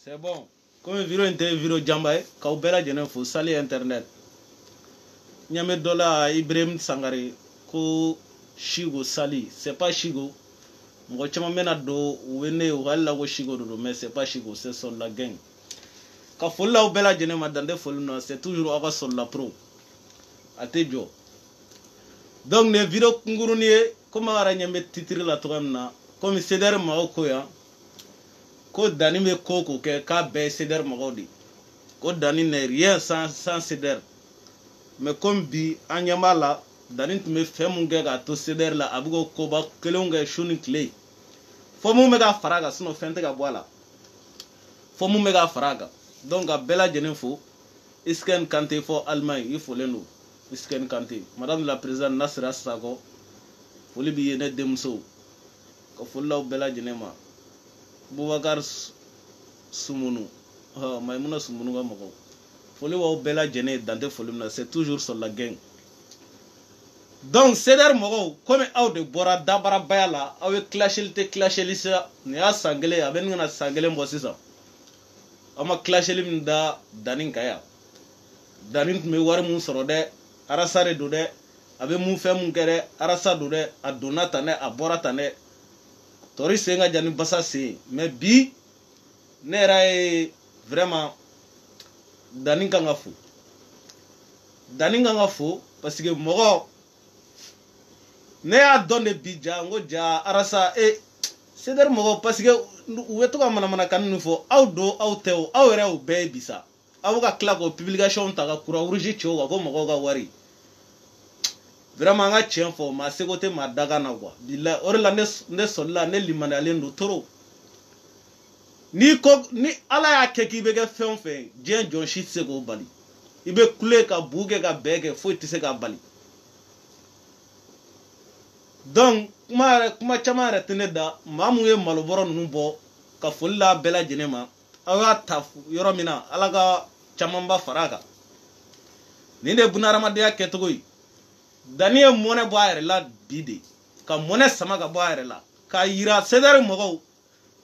C'est bon. Comme vidéo Jambaye, Kaubela Jenefo, Sali Internet. Nyame Dola Ibrahim Sangare, Ko Shigo Sali. C'est pas Shigo. Moi, je m'amène do Wene ou Alla Shigo, mais c'est pas Shigo, c'est sur la gang. Quand Folla ou Bella Jenema dans des folles, c'est toujours avoir sur la pro. Atejo. Donc, les vidéos Kunguruni, comme Aranyame titre la tourna, comme Seder Maokoya. Ko Dani me koko ke ka be Seder Magodi. Ko Dani n'est rien sans Seder. Mais comme bi Anyamala, Dani me fait mon gars to Seder la abugo koba kelonga shuni clay. Fo mu mega faraga sino fente ga boala. Fo mu mega faraga. Donc a bella jenefo isken kanté fo Allemagne il faut leno. Isken kanté. Madame la présidente Nasra Sago. Fo libi yene demso. Ko fo law bella jenema. Boubacar Soumounou, Maïmouna Soumounou Gamoko. Faut le Bella Djene dans des folies, c'est toujours sur la gang. Donc, c'est d'ailleurs Moro, comme out de Bora Dabara Bayala, avec clashé Lisa, Nia Sanglé, avec un Sanglé Mossisa. Ama clashé Limda, Danin Kaya. Danin me war mon sorode, Arasare Dude, avec mon fait mon guerre, Arasa Dude, à Donatane, à Boratane. Tori senga jani basa se mais bi nera e vraiment daninga ngafu parce que mogo ne a donné bija ngo ja arasa e c'est der mogo parce que weto ka mana kanu fo aw do aw teo aw rew be bisa aw ka kla ko publication ta ka kura urji cho ko mogo ga wari vraiment nga tien fo ma segote ma daga na kwa bila ore la ne solla ne limana le ndo toro ni ala ya keki bege fe jen jon shit se go bali ibe kule ka buge ka bege fo tise ka bali donc kuma chama retene da mamu ye maloboro nunu bo ka folla bela jenema awa tafu yoro mina ala ga chamamba faraga ni de bunarama de aketogoyi Daniel mone boire la bide ka mone sama ka boire la ka yira Seder mogo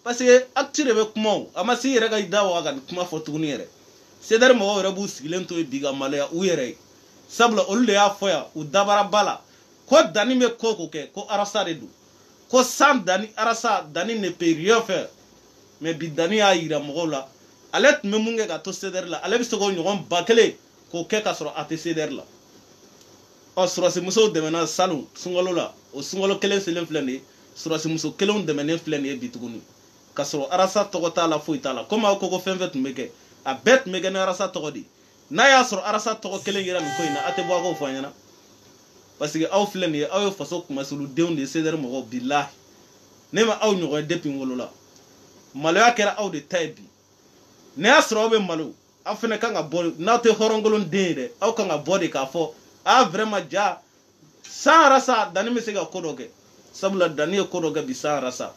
parce que actire be kuma ama si yere ga dawa ga kuma fotuguni yere Seder mogo rebu silento e biga malaya u yere sabla olle ya foya u dabara bala ko Dani me koko ke ko arasa redu ko sam Dani arasa Dani ne peut rien faire mais bi Dani a yira mogo la alet me munge ga to Seder la ale biso go nyon bakele ko ke ka soro ate Seder la o surasi muso demena salu sungalola o sungalo kelen selen fleni surasi muso kelen demene fleni bituguni kasro arasa togota la fuita la koma ko fenvet meke a bet mege na arasa togodi na ya soro arasa togo kelen yira mi koina ate bo ko fanyana parce que aw fleni aw faso kuma sulu deunde Seder mo billahi nema aw nyogo depi ngolola malo yakera aw de taibi ne asro be malo afene kanga bo na te horongolon de aw kanga body ka fo a vraiment ja sans rasa Dani me sega kodoge sabula Dani e kodoge bi sans rasa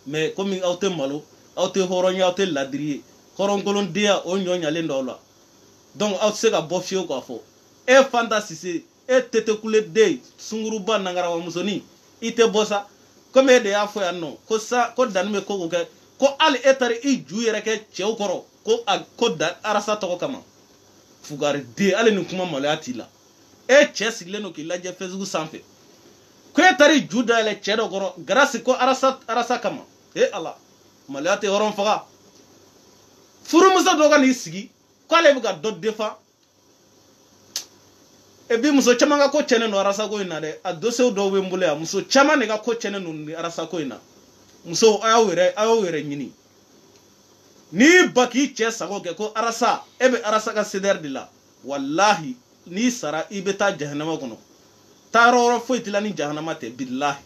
mais comme auto malo auto horonya auto ladrier horongolon dia o nyonya le ndola donc auto sega bofio ko fo e fantasy e tete kule de sunguru ba nangara wa musoni ite bosa comme de afo ya no ko sa ko Dani me kogoge ko al etare i juyere ke chew koro ko da arasa to kama fugare de ale ni kuma malo atila e chesi leno ki laje Facebook sanfe ko tari juda le chedo goro grâce ko arasa kama e ala malate horon faga furu musa doga ni sigi ko ale buga do defa e bi muso chamanga ko chene no arasa ko ina de adose do wembule ya muso chamane ga ko chene no ni arasa ko ina muso ayawere nyini ni baki chesa ko ke ko arasa ebe arasa ka Seder dila wallahi ni sara ibeta jahannama kono taroro foitila ni jahannama te billahi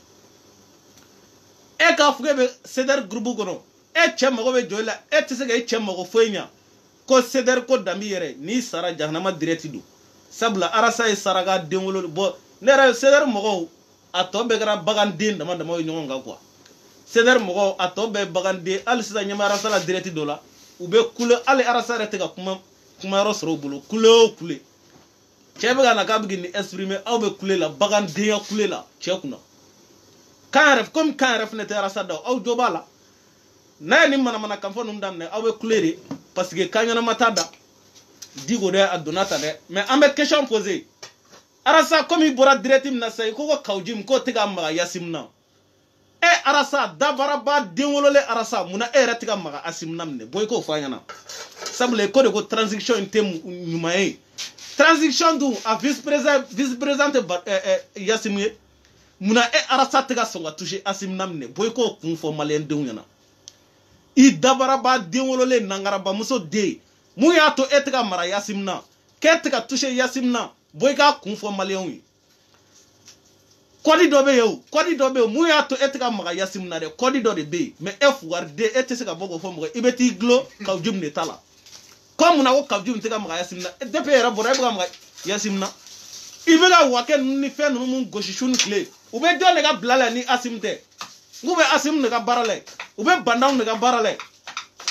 e ka fuge be Seder groupe kono e chemo go be joila e tise ga chemo go foinya ko Seder ko dambi yere ni sara jahannama direct du sabla arasa e sara ga dengolo bo nera Seder mogo atobe gara bagan din dama nyon ga quoi Seder mogo atobe bagan de al sisa nyama arasa la direct do la ube kule ale arasa rete ga kuma rosro bulu kule chebe ga na ka bigi ni exprimer aw be kule la bagan de ya kule la chekuna kan ref comme kan ref ne te arasa do aw jobala na ni mana kamfo num damne awe couleur parce que kanyana matada digo de adonata de mais ambe question posé arasa comme il bora directim na say ko kawjim ko tiga maga yasimna arasa dabara ba denwolole arasa muna tiga maga asimnamne boy ko fanyana sabule ko de ko transition tem nyumae transition du a vice président yasimye muna arasa tiga songa toucher asimnamne boy ko kun fo malen denyana I dabara ba denwolole nangara ba muso de mu ya to tiga mara yasimna ke tiga toucher yasimna boy ka kun fo malen kodi dobe yo mu ya to etika maga yasimna de kodi do de be mais FRD etese ka bogo fo mo ibeti glo ka jumne tala comme na ko ka jumne tika maga yasimna depe era bora ibuga maga yasimna ibega wake ni fe no mun goshishun clé ube do ne ga blala ni asimte ngube asim ne ga barale ube bandaw ne ga barale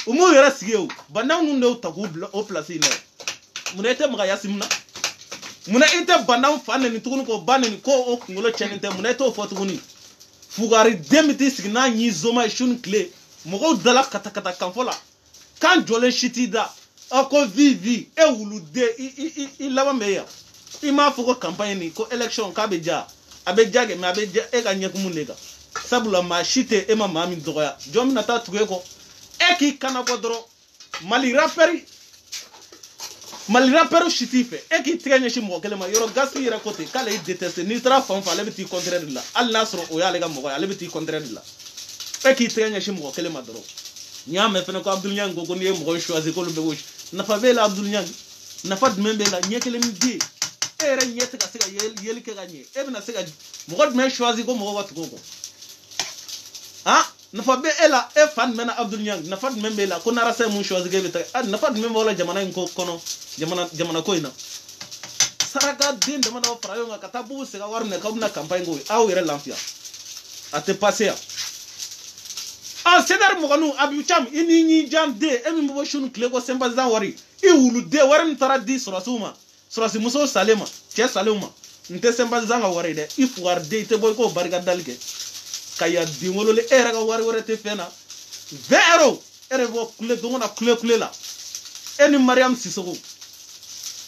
umu yera sigeu bandaw nu ne utagu o place ine munete maga yasimna muna ite bandaw fanne ni tukunu ko banne ni ko o ngolo chenente muna to fotuguni fugari demiti signa nyi zoma shun clé mogo dala kata kanfola kan jole shitida ako vivi e wulude i lawa meya i ma fuko campagne ni ko election ka beja abejage me abeja e ga nyekumunega sabula ma shite e ma mami doya jom na ta tuge ko e ki kana bodro mali rapper shitife e ki tiganye shi mo kelema yoro gaspi yira kote kala i détester ni tra fon fa lebiti contraire la al nasro o ya lega mo ya lebiti contraire la e ki tiganye shi mo kelema doro nyame fene ko Abdul Nyang go ni mo choisir ko lumbe wosh na fa vela Abdul Nyang na fa membe la nyekele mi di e re nyete ka siga yel ke ganye e bina siga mo god men choisir ko mo wat ko ha na fa be ela e fan mena Abdul Nyang na fa membe la ko nara say mo choisir ke bita na fa membe wala jamana ko kono jamana ko ina saraka din de mana frayo nga katabu se ga warne ka na campagne go aw yere l'enfia ate passer sedar mo kanu abu cham ini ni jam de emi mo shun kle ko semba zan wari I wulu de waram tara di surasi muso salema che salema nte semba zan wari de if war de te boy ko barga dalge kaya di ngolole era ga wari te fena vero ere bo kule dongona kule la eni Mariam Sisoko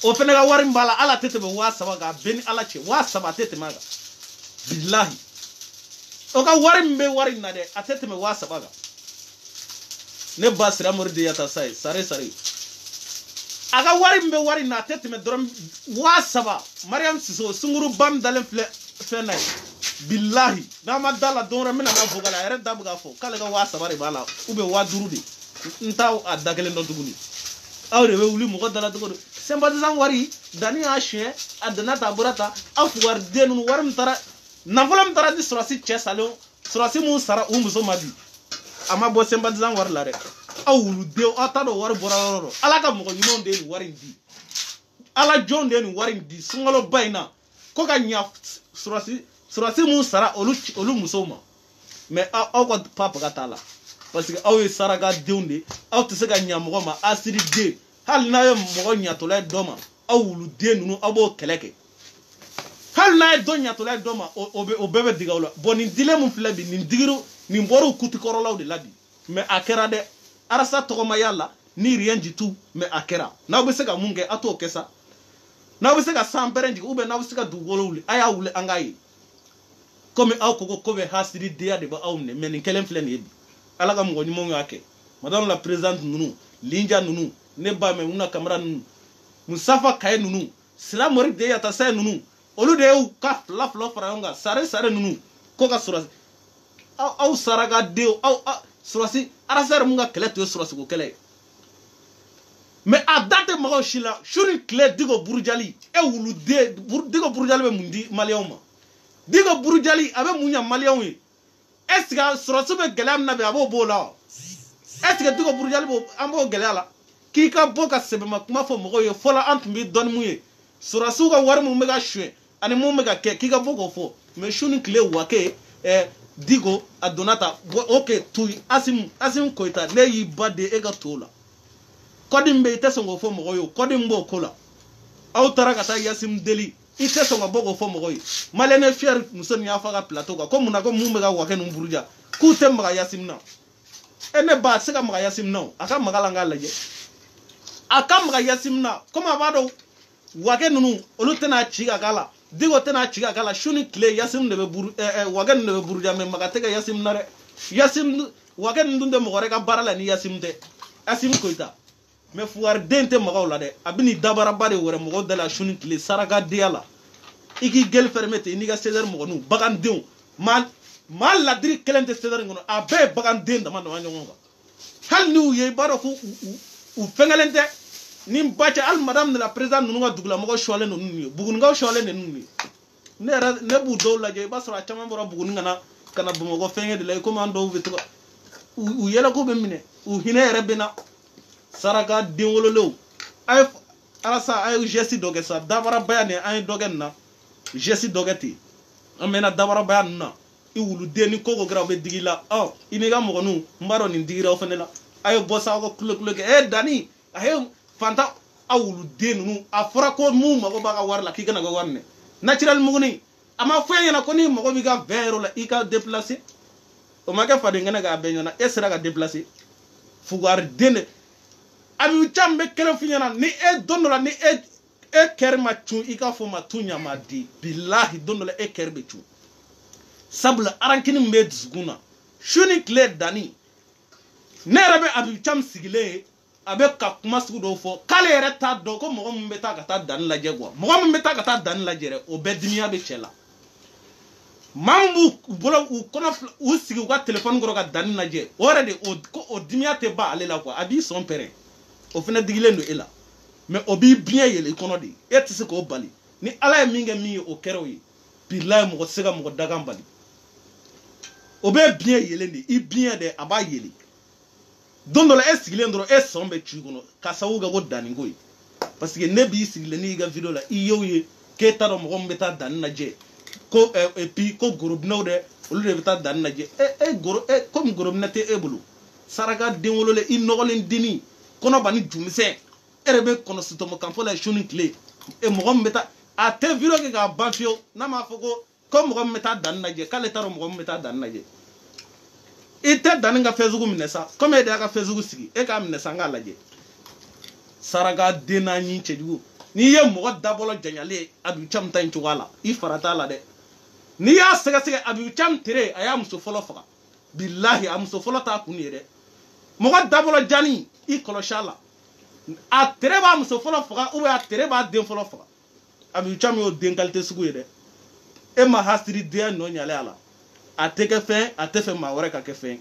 o fene ga wari mbala ala tete be wasaba ga beni ala che wasaba tete maga billahi o ga wari mbe wari na de atete me wasaba ga ne basira mordi yata sai sare aga wari mbe wari na tete me dorom wasaba Mariam Sisoko sunguru bam dalen fena billahi na madala donra mina na fogala ere dabuga fo kale ga wasaba re bala ube wa durudi ntaw adagele non tuguni awre we wuli mo dala to semba zan wari dani ashe adana taburata afwar denun waram tara navolam tara di surasi che salo surasi mu sara muso mabi ama bo semba zan war la rek awulu de atado war boraro alaka mo nyimo de wari ndi ala jon de wari ndi sungalo baina ko ga nya surasi mu sara olu muso ma mais aw ko papa gatala parce que aw sara ga deunde aw to se ga nya mo ma asiri de hal na yo mo nya to le doma awulu de nunu abo keleke hal na do nya to le doma o bebe digawla boni dile mu flabi ni digiru ni mboru kuti korolaw de labi mais akera de arasa to ma yalla ni rien du tout mais akera na be se ga munge ato kesa na be se ga samperenji ube na be se ga dugolowli aya wule angayi comme aw ko be hasiri de de ba awne men ni kelem flen yebi ala ga mo nyimo ngake madame la présidente nunu linja nunu ne ba me una camera nunu musafa kay nunu sila mori de yata say nunu olu de u ka la frayonga sare nunu ko ka surasi aw saraga de aw surasi arasar munga kele to surasi ko kele mais a date mo shila shuri kle digo burjali e wulu de digo burjali be mundi malioma digo burjali abe munya malion est-ce que surasi be gelam na be abo bola est-ce que digo burjali bo ambo gelala ki ka boka sebe makuma fo mo yo fola ant mi don muye surasi ga war mu mega shwe ani mu mega ke ki ka boko fo mais shuni kle wake digo adonata okay tu asim koita ne yi bade ega tola kodim be tesongo fo mo yo kodim bo kola aw taraka ta yasim deli ite songo bogo fo mo yo malene fier muson ya faga plateau ko muna ko mu mega wake no buruja ku temba yasim na e ne ba se ka maga yasim na aka magala nga laje aka maga yasim na koma ba do wage nunu olu tena chiga kala digo tena chiga kala shuni kle yasim ne be buru wage ne be buru jame maga tega yasim na re yasim wage ndunde mo gore ka barala ni yasim de yasim koita me fuar dente maga wala de abini dabara bare wore mo de la shuni kle saraga diala iki gel fermete ni ga cesar mo nu bagan dew mal la diri kelente cesar ngono abe bagan den da man do ngonga hal ni ye baro ku u fengalente ni bacha al madame de la présidente nunu nga dugla mako shole no nunu bugun nga shole ne nunu ne bu do la je basra chama bora bugun nga na kana bu mako fenge de lay commando vitu u yela ko be mine u hine rebina saraka dingolo lew ay arasa ay jesi doge sa dabara bayane ay dogen na jesi dogeti amena dabara bayan na i wulu deni koko gra be digila iniga mo nu mbaro ni digira ofenela ay bossa ko kulo ke dani ay fanta awulu denu nu afra ko mu mako baga warla ki gana go warne natural muguni ama fenya na ko ni mako biga vero la ika déplacer o maga fade ngana ga benyona esra ga déplacer fugar dene abi chambe kele finyana ni dondola ni kerma tu ika fo ma tunya ma di billahi dondola kerbe tu sabla arankini mbed zuguna shuni kle dani nerabe abi cham sigile abe ka kuma sugu do fo kale yere ta do ko mo mo beta ka ta dan la jegwa mo mo beta ka ta dan la jere o be dunia be chela mambu bolo u kono u sigi ka telephone goro ka dan la je already o dunia te ba ale la quoi abi son père o fena digile ndo ela mais o bi bien yele kono di et se ko bali ni ala minga mi o kero yi billahi mo sega mo daga bali o be bien yele ndi i bien de aba yele dondola esigile ndoro esombe chugono kasawuga go daningoy parce que nebi sigile ni ga video la iyoye ke taro mo mbeta dan na je ko et puis ko groupe no de olu de beta dan na je goro comme groupe na te ebulu saraga denwolo le inogolen dini kono bani jumise erebe kono sutomo kampo la shuni clé mo mbeta a te video ke ga bafio na ma foko ko mo mbeta dan na je kale taro mo mbeta dan na je ite daninga fezugu minesa comme de aka fezugu sigi e ka minesa nga laje saraga dena nyi chejugu ni ye mo dabolo janyale abu cham tan chwala i farata la de ni ya sega sega abu cham tire aya muso folo faka billahi am so folo ta kuni de mo dabolo jani i koloshala a tere ba muso folo faka ou a tere ba den folo faka abu cham yo den kalite sugu de e ma hasiri de no nyale ala ateke fe atefe ma wore ka ke fe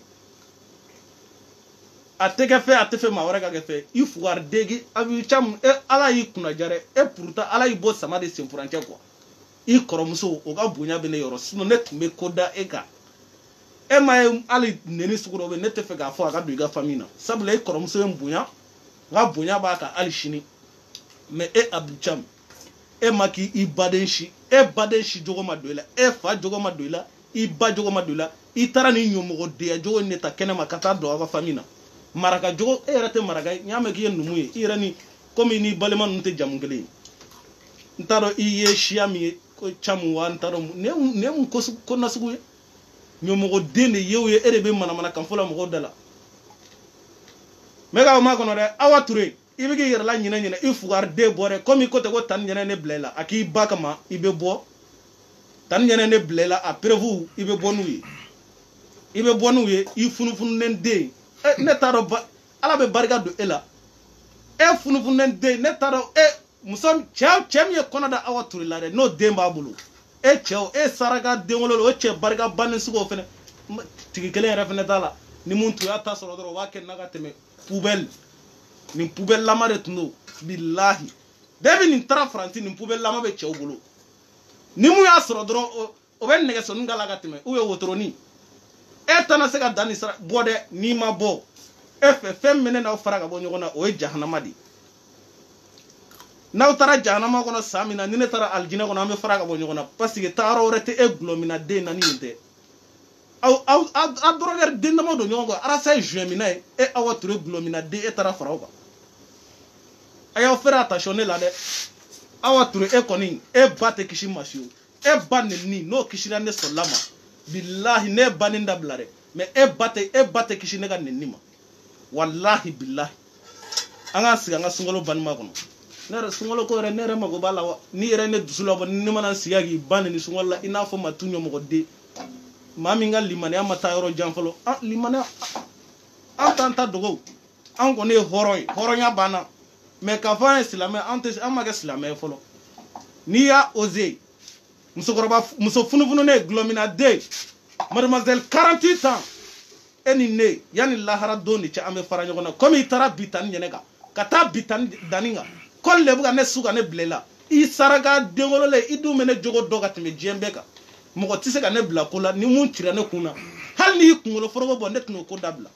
ateke fe atefe ma wore ka ke fe ifuar degi abi cham ala yi kuna jare pourtant ala yi bo sama de sempuranche quoi i koromuso o ga bunya be ne yoro sino net me koda eka ma ali neni sukuro be net fe ga fo aga du ga famina sabule i koromuso mbunya ga bunya ba ka ali shini me abi cham maki i badenshi badenshi jogo madoila fa jogo madoila i ba jogo madula i tara ni nyomo de jogo neta kenema kata do ava famina maraka jogo rate maraka nyame ki numu ye i rani comme ni baleman nte jamungele ntaro i ye shiami ko chamu wa ntaro ne mun ko nasugu nyomo de ne yewe erebe mana kan fola mo dala mega ma kono de awa ture i bigi yerla nyina i fugar de bore comme ko te ko tan nyina ne blela aki bakama i be bo tan nyene ne blela après vous ibe bonu ye i funu nen de ne taro ba ala be barga do ela funu nen de ne taro musom chem ye kono da awa turi la de no de mbabulu chew saraga de ngolo o che barga ban sugo fene tigi kele refene dala ni muntu ya ta soro do wa ken naga teme poubelle ni poubelle la mare tuno billahi debi ni tara franti ni poubelle la mabe chew bulu ni mu ya soro dro o ben nege so ngala gatime uwe wotroni tana se ga dani sara bode ni ma bo fem mene na faraga bo nyogona o jahannama di na utara jahannama kono samina ni ne tara aljina kono ame faraga bo nyogona parce que taro rete glomina de nani nte au adroger de ndamo do nyongo ara sa juemina awature glomina de tara faraga aya fera attention la de awature koni bate kishi masio banni no kishira ne solama billahi ne baninda blare mais e batte kisi ne ka nenni ma wallahi billahi an ka sigi an ka sunkalo banima kɔnɔ ne yɛrɛ sunkalo ko yɛrɛ ne yɛrɛ mago b'a la wa ni yɛrɛ ne dusu la bɔ ni ne mana sigi k'i ban nin sunkalo la i n'a fɔ ma tu ɲɔmɔgɔ den maa min ka limaniya ma taa yɔrɔ jan fɔlɔ limaniya an t'an ta dogo an kɔni ye hɔrɔn ye hɔrɔnya banna mais k'a fɔ an ye silamɛ an ma kɛ silamɛ ye fɔlɔ n'i y'a osé musokɔrɔba muso funufununen gulɔmina den mademoiselle 48 ans e ni ne yanni lahara don de cɛ an bɛ fara ɲɔgɔn na komi i taara bi tani ɲɛnɛ kan ka taa bi tani danni kan kɔli de bɛ ka ne su ka ne bila i la i saraka denwololen i dun bɛ ne jogo dɔn ka tɛmɛ diɲɛ bɛɛ kan mɔgɔ tɛ se ka ne bila ko la ni mun cira ne kun na hali n'i kunkolo foroko bɔ ne tɛna o ko dabila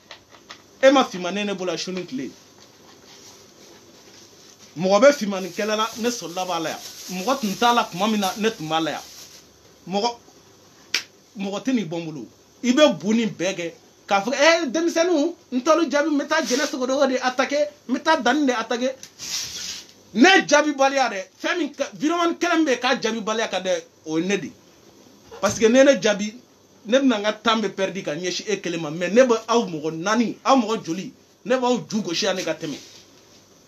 e ma fima ne bolo su ni tile mɔgɔ bɛ fimani kɛlɛ la ne sɔrɔla b'a la yan mɔgɔ tun t'a la tuma min na ne tun b'a la yan mɔgɔ tɛ n'i bɔ n bolo i bɛ bu nin bɛɛ kɛ k'a fɔ denmisɛnninw n t'olu jaabi n bɛ taa jɛnɛ sogodogo de attaquer n bɛ taa danni de attaquer ne jaabi baliya dɛ fɛn min virement kelen min bɛ yen k'a jaabi baliya ka dɛ o ye ne de parce que ne jaabi ne bɛna n ka temps bɛ perdu ka ɲɛsin e kelen ma mais ne bɛ aw mɔgɔ naani aw mɔgɔ joli ne b'aw ju gosi yan ne ka tɛmɛ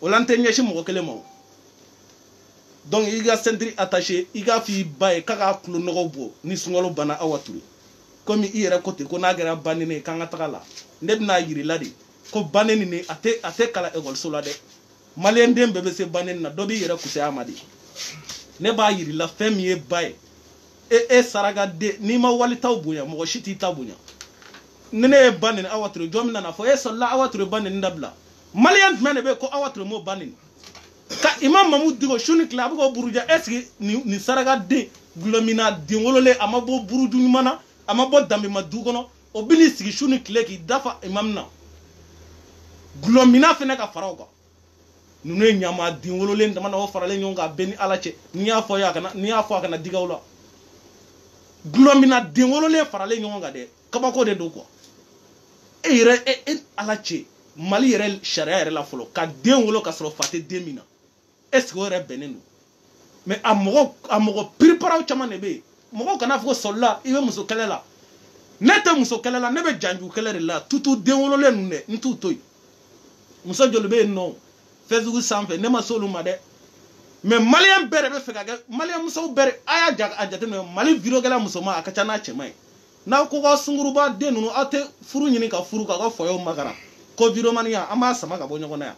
o la n tɛ ɲɛsin mɔgɔ kelen ma o donc i ka ceinture attaché i k'a fɔ i ba ye k'a k'a tulo nɔgɔw bɔ ni sunkalo banna Awa Ture komi i yɛrɛ ko ten ko n'a kɛra banni ne ye k'an ka taga la ne bɛna yiri la de ko banni nin a tɛ kalan ekɔliso la dɛ maliyɛn den bɛɛ bɛ se banni na dɔ b'i yɛrɛ kusaya ma de ne b'a yiri la fɛn min ye ba ye e saraka den n'i ma walitaw bonya mɔgɔ si t'i ta bonya ni ne ye ba nin Awa Ture jɔn min nana fɔ e sɔrɔla Awa Ture ba nin dabila maliyɛn jumɛn de bɛ yen ko Awa Ture m'o ba nin ka Imam Mamudu Diko su ni tile a bɛ k'o buruja est ce que nin saraka den gulɔmina den wololen a ma bɔ buruju ɲuman na a ma bɔ danbema du kɔnɔ o bɛ n'i sigi su ni tile k'i dafa imam na gulɔmina fɛnɛ ka fara o kan ninnu ye ɲama den wololen dama na o faralen ɲɔgɔn kan bɛɛ ni Ala cɛ n'i y'a fɔ a kana digaw la gulɔmina den wololen faralen ɲɔgɔn kan dɛ kabako de don quoi e yɛrɛ e Ala cɛ Mali yɛrɛ sariya yɛrɛ la fɔlɔ ka den wolo ka sɔrɔ fa tɛ den min na est ce que o yɛrɛ bɛnnen don mais a mɔgɔ piriparaw caman de bɛ yen mɔgɔw kana fɔ ko sɔlila i bɛ muso kɛlɛ la ne tɛ muso kɛlɛ la ne bɛ janju kɛlɛ de la tutu den wololen ninnu dɛ n t'u to yen muso joli bɛ yen nɔ Facebook sanfɛ ne ma s'olu ma dɛ mais maliyɛn bɛɛ de bɛ fɛ ka kɛ maliyɛn musow bɛɛ a y'a jateminɛ Mali vidéokɛla musoman a ka ca n'a cɛman ye n'aw ko k'aw sunguruba den ninnu aw tɛ furu ɲini ka furu k'aw ka foyew makara ko vidéomaniya an b'a sama ka bɔ ɲɔgɔn na yan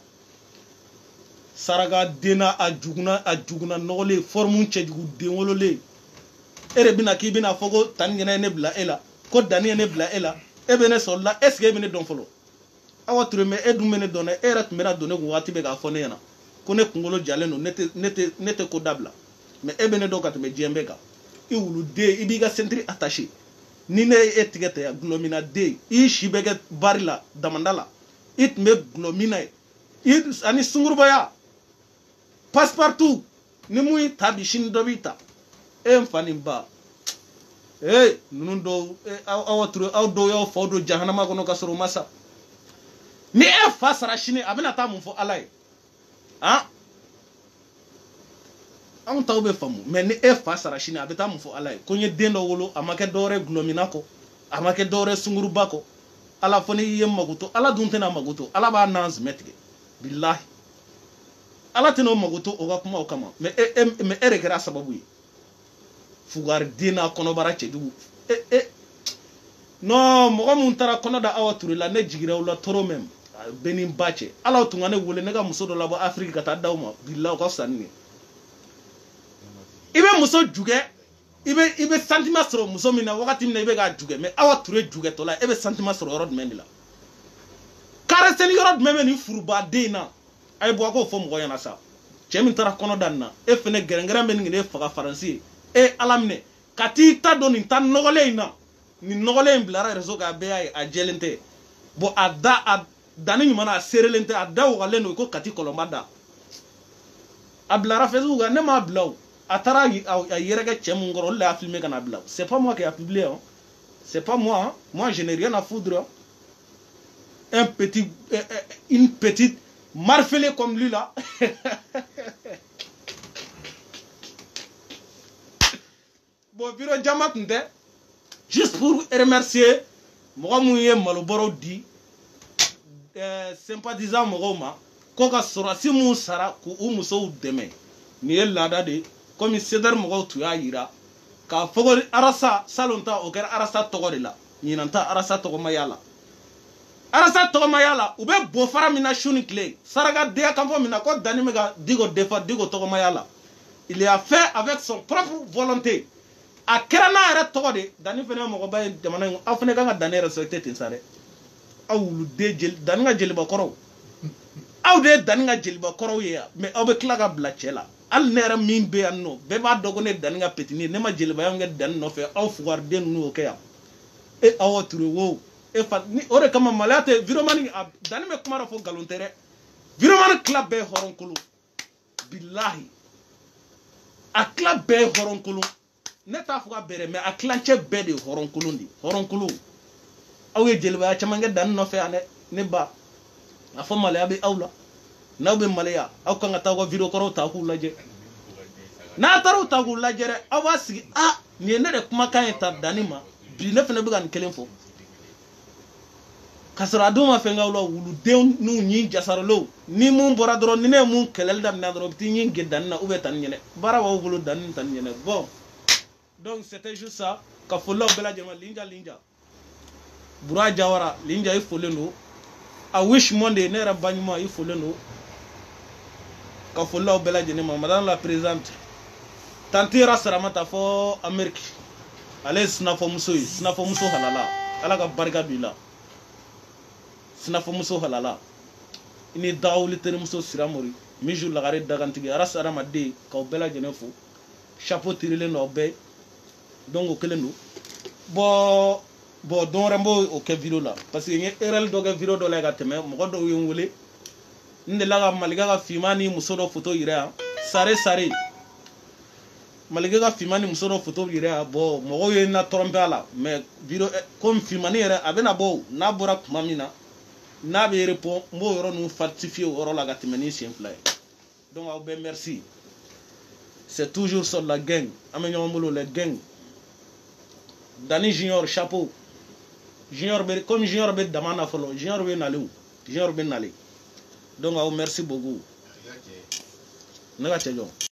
saraka den na a juguna nɔgɔlen forme cɛjugu den wololen e de bɛna k'i bɛna fɔ ko tani ɲɛna ye ne bila e la ko danni ye ne bila e la e bɛ ne sɔrɔ la est ce que e bɛ ne dɔn fɔlɔ Awa Ture mais e dun bɛ ne dɔn dɛ e yɛrɛ tun bɛna don ne kun waati bɛɛ k'a fɔ ne ɲɛna ko ne kunkolo jalen don ne tɛ ko dabila mais e bɛ ne dɔn ka tɛmɛ diɲɛ bɛɛ kan i wuluden i b'i ka ceinture attaché ni ne ye e tigɛ tɛ gulɔmina den i si bɛ kɛ bari la damanda la i tun bɛ gulɔmina ye ani sungurubaya passe partout ni mun y'i ta bi sini dɔ b'i ta e n fa nin ba ninnu dɔw Awa Ture aw dɔw y'aw faw don jahanama kɔnɔ ka sɔrɔ u ma sa ni e fa sara sini a bɛna taa mun fɔ Ala ye anw taw bɛ faamu mais ni e fa sara sini a bɛ taa mun fɔ Ala ye ko n ye den dɔ wolo a ma kɛ dɔwɛrɛ gulɔmina kɔ a ma kɛ dɔwɛrɛ sunguruba kɔ Ala fɔ n'i ye mago to Ala dun tɛna mago to Ala b'a nan zimɛ tigɛ bilahi Ala tɛna o mago to o ka kuma o kama mais e de kɛra sababu ye fugari den n'a kɔnɔbara cɛjugu non mɔgɔ mun taara kɔnɔ da Awa Ture la ne jigira o la toro même bɛɛ ni ba cɛ Ala tun ka ne wele ne ka muso dɔ labɔ Afrique ka taa d'aw ma bilahi o ka fisa ni ye i bɛ muso jugɛ i bɛ sentiment sɔrɔ muso min na wagati min na i bɛ k'a jugɛ mais Awa Ture jugɛtɔ la e bɛ sentiment sɔrɔ yɔrɔ jumɛn de la caresser yɔrɔ jumɛn bɛ nin furubaden in na a ye bɔ a k'o fɔ mɔgɔ ɲɛna sa cɛ min taara kɔnɔ da nin na e fɛnɛ gɛrɛngɛrɛn bɛ nin e faga Faransi ye Ala minɛ ka t'i ta don nin ta nɔgɔlen in na nin nɔgɔlen in bilara réseau kan a bɛɛ y'a ye a jɛlen tɛ bon a danni ɲuman na a serelen tɛ a da wagalen don ko kati kɔlɔnba da a bilara Facebook kan ne m'a bila o a taara a yɛrɛkɛ cɛ mun kɔrɔ olu de y'a filmé ka n'a bila c'est pas moi qui a publié hein c'est pas moi moi je n'ai rien à foutre une petite marfelée comme lui là bon bureau jama tun tɛ juste pour remercier mɔgɔ mun ye malobɔrɔw di sympathisant mɔgɔw ma ko ka sɔrɔsi mun sara k'u musow dɛmɛ nin ye laada de komi sedɛri mɔgɔw tun y'a yira k'a fɔ ko arasa salon ta o kɛra arasa tɔgɔ de la ɲinan ta arasa tɔgɔ ma y'a la arasa tɔgɔ ma y'a la u bɛ bɔfara min na su ni tile saraka denya kan fɔ min na ko dani bɛ ka Diko defa Diko tɔgɔ ma y'a la il a fait avec son propre volonté a kɛra n'a yɛrɛ tɔgɔ de dani fana ye mɔgɔba ye jamana in aw fana kan ka dani respecter ten sa dɛ aw wuluden dani ka jelibakɔrɔw aw de ye dani ka jelibakɔrɔw ye yan mais aw bɛ tila ka bila cɛ la hali ne yɛrɛ min bɛ yan nɔ bɛɛ b'a dɔn ko ne dani ka petini ne ma jelibaya min kɛ dani nɔfɛ aw fugariden ninnu y'o kɛ yan aw Ture wo o de kama maloya tɛ viromani dani bɛ kuma dɔ fɔ nkalon tɛ dɛ viromani tila bɛɛ ye hɔrɔnkolon bilahi a tila bɛɛ ye hɔrɔnkolon ne t'a fɔ ka bɛrɛ mais a tilancɛ bɛɛ de ye hɔrɔnkolon de hɔrɔnkolon aw ye jelibaya caman kɛ dani nɔfɛ yan dɛ ne ba a fɔ maloya bɛ aw la n'aw bɛ maloya aw kan ka taa aw ka video kɔrɔw ta k'u lajɛ n'a taara ta k'u lajɛ dɛ aw b'a sigi nin ye ne de kumakan ye ta dani ma bi ne fana bɛ ka nin kelen fɔ ka sɔrɔ a dɔw ma fɛn k'aw la wuluden n'u ɲi jasaralaw ni mun bɔra dɔrɔn ni ne ye mun kɛlɛli daminɛ dɔrɔn u bɛ t'i ɲi gɛ dani na ou bien tani ɲɛnɛ baara b'aw bolo dani tani ɲɛnɛ bon donc c'était juste ça ka folilaw bɛɛ lajɛlen Linja Bura Jawara Linja i folen don a Wish Monday ne yɛrɛ ba ɲuman i folen don ka folilaw bɛɛ lajɛlen ma madame la présidente tanti Saramata fɔ Amérique ale ye sinafɔmuso ye sinafɔmuso halala ala ka barika don i la sinafɔmuso halala i ni dagawuli terimuso Siramori Miju Lagare dagantigi Adamaden k'aw bɛɛ lajɛlen fo chapeau tirilen don aw bɛɛ donc o kelen don bon don wɛrɛ n b'o kɛ video la parce que n ye erreur dɔ kɛ video dɔ la ka tɛmɛ mɔgɔ dɔw ye n wele n delila ka Malikɛ ka finman ni muso dɔ photo yira yan Sare Malikɛ ka finman ni muso dɔ photo yira yan bon mɔgɔw ye n na tromper a la mais video comme finmani yɛrɛ a bɛna bɔ n'a bɔra tuma min na n'a bɛ repond n b'o yɔrɔ ninnu falsifier o yɔrɔ la ka tɛmɛ ni siɲɛ fila ye donc aw bɛɛ merci c'est toujours sur la gang an bɛ ɲɔgɔn bolo les gangs Dani Junior chapeau Junior comme Junior bɛ dama na fɔlɔ Junior bɛ nalen Junior bɛ nalen donc aw merci beaucoup ne ka cɛ jɔn